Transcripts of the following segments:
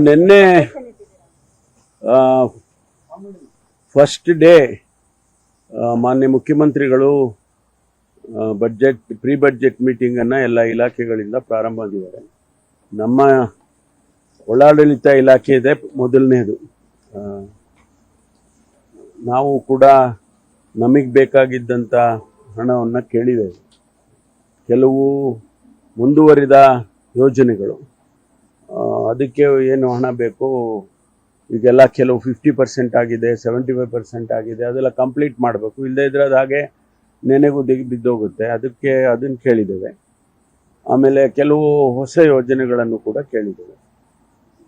ನಿನ್ನೆ first day ಮಾನ್ಯ ಮುಖ್ಯಮಂತ್ರಿಗಳು ಪ್ರೀ ಬಡ್ಜೆಟ್ ಮೀಟಿಂಗನ್ನು ಎಲ್ಲ ಇಲಾಖೆಗಳಿಂದ ಪ್ರಾರಂಭ ಮಾಡಿದ್ದಾರೆ. ನಮ್ಮ ಒಳಾಡಳಿತ ಇಲಾಖೆ ಇದೆ ಮೊದಲನೇದು. ನಾವು ಕೂಡ ನಮಗೆ ಬೇಕಾಗಿದ್ದಂಥ ಹಣವನ್ನು ಕೇಳಿದ್ದೇವೆ. ಕೆಲವು ಮುಂದುವರಿದ ಯೋಜನೆಗಳು, ಅದಕ್ಕೆ ಏನು ಹಣ ಬೇಕು, ಈಗೆಲ್ಲ ಕೆಲವು 50% ಆಗಿದೆ, 75% ಆಗಿದೆ, ಅದೆಲ್ಲ ಕಂಪ್ಲೀಟ್ ಮಾಡಬೇಕು. ಇಲ್ಲದೇ ಇದ್ರೆ ಅದು ಹಾಗೆ ನೆನೆಗೂ ಬಿದ್ದೋಗುತ್ತೆ. ಅದನ್ನು ಕೇಳಿದ್ದೇವೆ. ಆಮೇಲೆ ಕೆಲವು ಹೊಸ ಯೋಜನೆಗಳನ್ನು ಕೂಡ ಕೇಳಿದ್ದೇವೆ.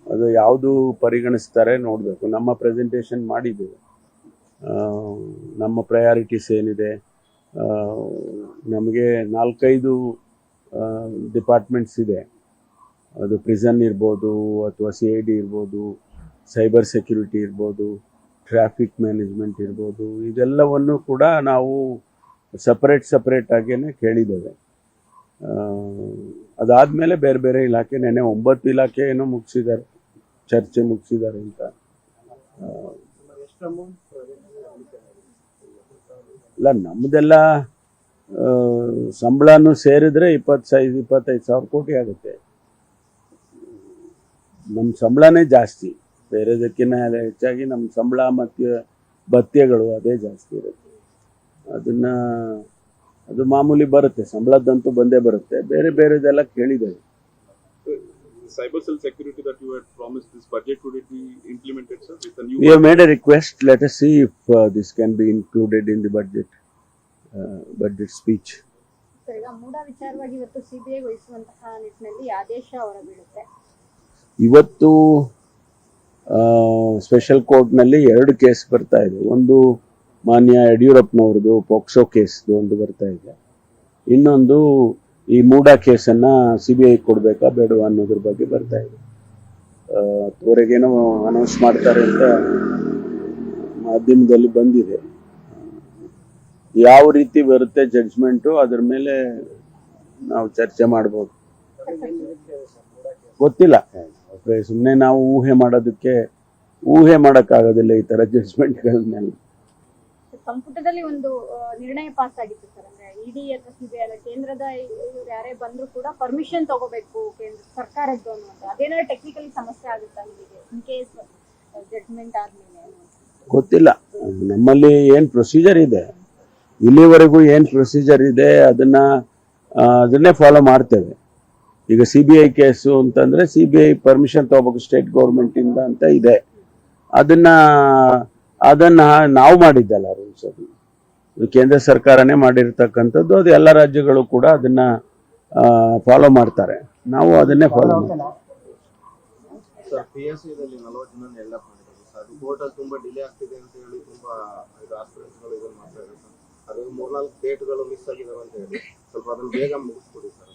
ಅದು ಯಾವುದು ಪರಿಗಣಿಸ್ತಾರೆ ನೋಡಬೇಕು. ನಮ್ಮ ಪ್ರೆಸೆಂಟೇಷನ್ ಮಾಡಿದ್ದೇವೆ. ನಮ್ಮ ಪ್ರಯಾರಿಟೀಸ್ ಏನಿದೆ, ನಮಗೆ 4-5 ಡಿಪಾರ್ಟ್ಮೆಂಟ್ಸ್ ಇದೆ. ಅದು ಪ್ರಿಸನ್ ಇರ್ಬೋದು, ಅಥವಾ CID ಇರ್ಬೋದು, ಸೈಬರ್ ಸೆಕ್ಯೂರಿಟಿ ಇರ್ಬೋದು, ಟ್ರಾಫಿಕ್ ಮ್ಯಾನೇಜ್ಮೆಂಟ್ ಇರ್ಬೋದು. ಇದೆಲ್ಲವನ್ನು ಕೂಡ ನಾವು ಸಪ್ರೇಟ್ ಆಗಿಯೇ ಕೇಳಿದ್ದೇವೆ. ಅದಾದಮೇಲೆ ಬೇರೆ ಬೇರೆ ಇಲಾಖೆ, ನೆನೆ 9 ಇಲಾಖೆ ಏನೋ ಮುಗಿಸಿದ್ದಾರೆ, ಚರ್ಚೆ ಮುಗಿಸಿದ್ದಾರೆ ಅಂತ. ಇಲ್ಲ, ನಮ್ಮದೆಲ್ಲ ಸಂಬಳನೂ ಸೇರಿದ್ರೆ 25 ಸಾವಿರ ಕೋಟಿ ಆಗುತ್ತೆ. ನಮ್ಮ ಸಂಬಳನೇ ಜಾಸ್ತಿ, ಬೇರೆದಕ್ಕಿಂತ ಹೆಚ್ಚಾಗಿ ನಮ್ಮ ಸಂಬಳ ಮತ್ತು ಭತ್ಯೆಗಳು ಅದೇ ಜಾಸ್ತಿ ಇರುತ್ತೆ. ಅದು ಮಾಮೂಲಿ ಬರುತ್ತೆ, ಸಂಬಳದಂತೂ ಬಂದೇ ಬರುತ್ತೆ. ಬೇರೆದೆಲ್ಲ ಕೇಳಿದ್ದೇವೆ. Cyber cell security that you had promised this budget, would it be implemented, sir? With the new we have made a request. Let us see if this can be included in the budget speech. Sir, ಈಗ ಮೂಡ ವಿಚಾರವಾಗಿ ಇವತ್ತು CBI ವಹಿಸುವಂತಹ ನಿಟ್ಟಿನಲ್ಲಿ ಆದೇಶ ಹೊರಬೀಳುತ್ತೆ. ಇವತ್ತು special ಕೋರ್ಟ್ನಲ್ಲಿ 2 case ಬರ್ತಾ ಇದೆ. ಒಂದು ಮಾನ್ಯ ಯಡಿಯೂರಪ್ಪನವ್ರದ್ದು ಪೋಕ್ಸೋ ಕೇಸ್ದು ಒಂದು ಬರ್ತಾ ಇದೆ. ಇನ್ನೊಂದು ಈ ಮೂಡ ಕೇಸನ್ನು CBI ಕೊಡಬೇಕಾ ಬೇಡವಾ ಅನ್ನೋದ್ರ ಬಗ್ಗೆ ಬರ್ತಾ ಇದೆ. ಹೊರಗೇನೋ ಅನೌನ್ಸ್ ಮಾಡ್ತಾರೆ ಅಂತ ಮಾಧ್ಯಮದಲ್ಲಿ ಬಂದಿದೆ. ಯಾವ ರೀತಿ ಬರುತ್ತೆ ಜಡ್ಜ್ಮೆಂಟು, ಅದ್ರ ಮೇಲೆ ನಾವು ಚರ್ಚೆ ಮಾಡ್ಬೋದು. ಗೊತ್ತಿಲ್ಲ, ಸುಮ್ಮನೆ ನಾವು ಊಹೆ ಮಾಡೋಕ್ಕಾಗೋದಿಲ್ಲ ಈ ಥರ ಜಡ್ಜ್ಮೆಂಟ್ಗಳನ್ನೆಲ್ಲ. ಸಂಪುಟದಲ್ಲಿ ಒಂದು ನಿರ್ಣಯ ಪಾಸ್ ಆಗಿತ್ತು ಸರ್, ಅಂದ್ರೆ ED ಅಥವಾ CBI ಅಲ್ಲ, ಕೇಂದ್ರದ ಯಾರೇ ಬಂದ್ರು ಕೂಡ ಪರ್ಮಿಷನ್ ತಗೋಬೇಕು ಕೇಂದ್ರ ಸರ್ಕಾರದ್ದು ಅನ್ನೋದು. ಅದೇನಾದ್ರು ಟೆಕ್ನಿಕಲಿ ಸಮಸ್ಯೆ ಆಗುತ್ತಾ ನಿಮಗೆ ಇನ್ ಕೇಸ್ ಜಡ್ಜ್ಮೆಂಟ್ ಆದ್ಮೇಲೆ? ಗೊತ್ತಿಲ್ಲ. ನಮ್ಮಲ್ಲಿ ಏನು ಪ್ರೊಸೀಜರ್ ಇದೆ, ಇಲ್ಲಿವರೆಗೂ ಏನು ಪ್ರೊಸೀಜರ್ ಇದೆ ಅದನ್ನೇ ಫಾಲೋ ಮಾಡ್ತೇವೆ. ಈಗ CBI ಕೇಸು ಅಂತಂದರೆ CBI ಪರ್ಮಿಷನ್ ತಗೋಬೇಕು ಸ್ಟೇಟ್ ಗೌರ್ಮೆಂಟಿಂದ ಅಂತ ಇದೆ. ಅದನ್ನು ನಾವು ಮಾಡಿದ್ದಲ್ಲ ರೂಲ್ಸ್, ಅದು ಕೇಂದ್ರ ಸರ್ಕಾರನೇ ಮಾಡಿರ್ತಕ್ಕಂಥದ್ದು. ಅದು ಎಲ್ಲ ರಾಜ್ಯಗಳು ಕೂಡ ಅದನ್ನು ಫಾಲೋ ಮಾಡ್ತಾರೆ. ನಾವು ಅದನ್ನೇ ಫಾಲೋ ಮಾಡ್ತೀವಿ. ಸರ್, PSCದಲ್ಲಿ 40 ಜನ ಎಲ್ಲ ಮಾಡಿದ್ದಾರೆ ಸರ್. ಅದು ಕೋರ್ಟಲ್ಲಿ ತುಂಬ ಡಿಲೇ ಆಗ್ತಿದೆ ಅಂತ ಹೇಳಿ ತುಂಬ ಆಸ್ಪಿರೆಂಟ್ಸ್ಗಳು ಇದನ್ನು ಮಾಡ್ತಾ ಇದ್ದಾರೆ ಸರ್. ಅದು 3-4 ಡೇಟ್ಗಳು ಮಿಸ್ ಆಗಿದಾವೆ ಅಂತ ಹೇಳಿ ಸ್ವಲ್ಪ ಅದನ್ನು ಬೇಗ ಮುಗಿಸ್ಕೊಡಿ ಸರ್.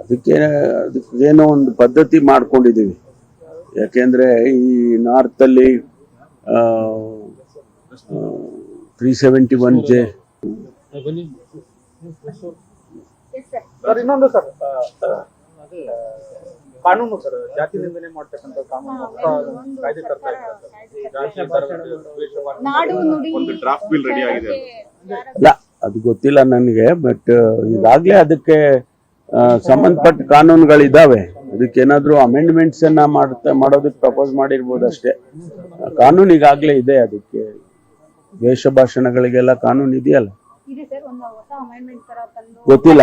ಅದಕ್ಕೇನೋ ಒಂದು ಪದ್ಧತಿ ಮಾಡ್ಕೊಂಡಿದ್ದೀವಿ. ಯಾಕೆಂದರೆ ಈ ನಾರ್ತಲ್ಲಿ 371J. ಸರ್, ಇನ್ನೊಂದು ಸರ್, ಕಾನೂನು ಸರ್, ಜಾತಿ ನಿಂದನೆ ಮಾಡ್ತಕ್ಕಂಥ ಕಾನೂನು ಕಾಯ್ದೆ ತರ್ತಾ ಒಂದು ಡ್ರಾಫ್ಟ್ ಬಿಲ್ ರೆಡಿ ಆಗಿದೆ. ಅಲ್ಲ, ಅದು ಗೊತ್ತಿಲ್ಲ ನನಗೆ. ಬಟ್ ಈಗಾಗಲೇ ಅದಕ್ಕೆ ಸಂಬಂಧಪಟ್ಟ ಕಾನೂನುಗಳಿದ್ದಾವೆ. ಅದಕ್ಕೇನಾದರೂ ಅಮೆಂಡ್ಮೆಂಟ್ಸ್ ಮಾಡೋದಕ್ಕೆ ಪ್ರಪೋಸ್ ಮಾಡಿರ್ಬೋದು ಅಷ್ಟೇ. ಕಾನೂನು ಈಗಾಗಲೇ ಇದೆ. ಅದಕ್ಕೆ ವೇಷ ಭಾಷಣಗಳಿಗೆಲ್ಲ ಕಾನೂನು ಇದೆಯಲ್ಲ. ಗೊತ್ತಿಲ್ಲ,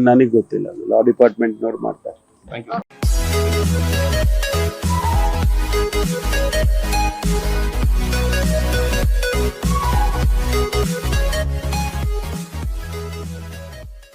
ನನಗೆ ಗೊತ್ತಿಲ್ಲ. ಲಾ ಡಿಪಾರ್ಟ್ಮೆಂಟ್ನವ್ರು ಮಾಡ್ತಾರೆ.